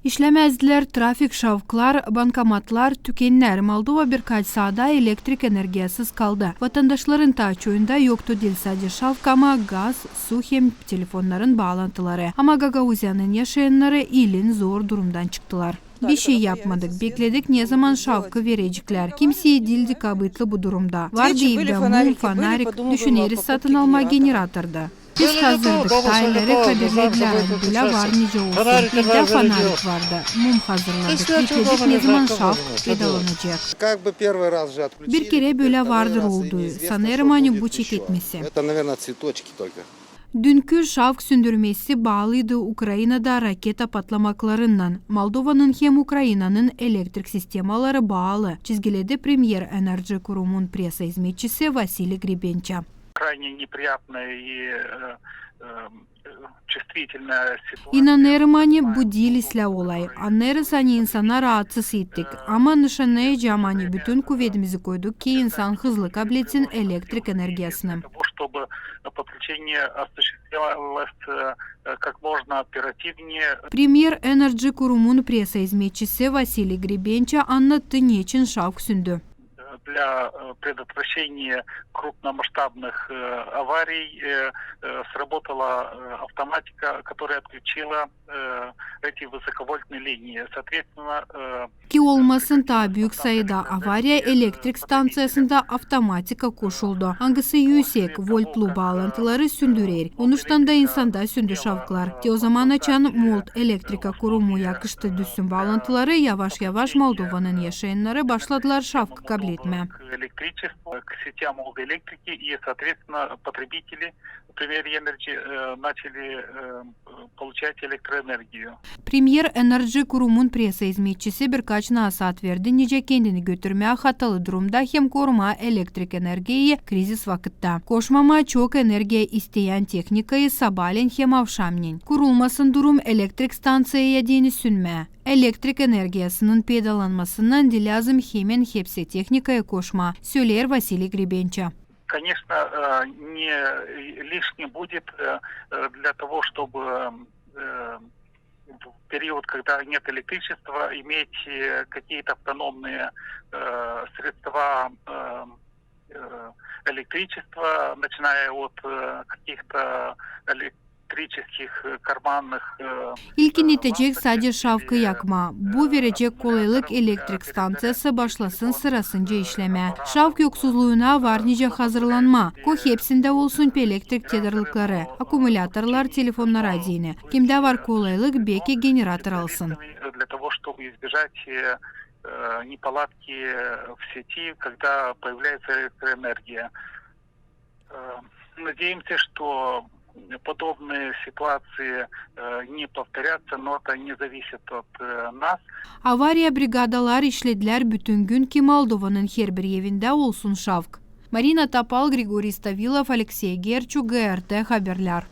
İşlemezdiler, trafik şavklar, bankomatlar, tükenler. Moldova birkaç saada elektrik enerjisiz kaldı. Vatandaşların taçoyunda yoktu değil sadece şavk ama gaz, su hem telefonların bağlantıları. Ama Gagauzya'nın yaşayanları ilin zor durumdan çıktılar. Bir şey yapmadık, bekledik ne zaman şavkı verecekler. Kimseye dildik abıtlı bu durumda. Vardı evde mum, fanarik, düşüneriz satın alma generatörde. Biz hazırdık, tayları kaderlediler, bile var nice olsun. Evde fanarik vardı, mum hazırladık, bekledik ne zaman şavk pedalanacak. Bir kere böyle vardır oldu, sanırım hani bu çek etmesi. Dünkü şavk söndürmesi bağlıydı Ukrayna'da raketa patlamaklarından. Moldova'nın hem Ukrayna'nın elektrik sistemaları bağlı. Çizgiledi Premier Enerji Kurumu'nun presa hizmetçisi Vasily Gribencha. İnanırım hani bu değil isla olay. Anlarız hani insana rahatsız ettik. Ama nişanlayacağım hani bütün kuvvetimizi koyduk ki insan hızlı kabul etsin elektrik enerjisini. Premier Enerji Kurumu'nun presa hizmetçisi Vasily Gribencha anlattı niçin şavk söndü. Для предотвращения крупномасштабных аварий сработала автоматика, которая отключила эти высоковольтные линии. Соответственно, Ki olmasın daha büyük sayıda avariya elektrik stansiyasında avtomatika koşuldu. Hangisi yüksek voltlu bağlantıları sündürür. Onuştan da insanda sündü şavklar. Ki o zaman açan Molt Elektrika Kurumu yakıştı düşsün bağlantıları yavaş yavaş Moldova'nın yaşayanları başladılar şavkı kabul etme. К сетям Молдоэлектрики и, соответственно, потребители Premier Energy начали получать электроэнергию. Premier Enerji Kurumu'nun presa hizmetçisi birkaç nasihat verdi. Nice kendini götürmeye hatalı durumda hem koruma elektrik enerjiyi krizis vakitte. Koşmama çok enerji isteyen teknikayı sabahleyin hem akşamleyin. Kurulmasın durum elektrik stansiyaya deni sünme. Elektrik enerjisinin pedalanmasından lazım hemen hepsi teknikaya koşma, söyler Vasily Gribencha. Конечно, не лишним будет для того, чтобы в период, когда нет электричества, иметь какие-то автономные средства электричества, начиная от каких-то электрических карманных. İlkin itecek sadece şavkı yakma. Bu verecek kolaylık elektrik stansiyası başlasın sırasınca işleme. Şavk yoksuzluğuna var nice hazırlanma. Ko hepsinde olsun elektrik tedarlıkları, akümülatörler, telefonlara dini. Kimde var kolaylık belki generatör alsın. Для того, чтобы избежать неполадки в сети, когда появляется электроэнергия. Надеемся, что подобные ситуации не повторятся, но это не зависит от нас. Avariya brigadalar işlediler bütün gün ki Moldova'nın her bir evinde olsun şavk. Marina Tapal, Grigori Stavilov, Alexey Gerçuk, GRT Haberler.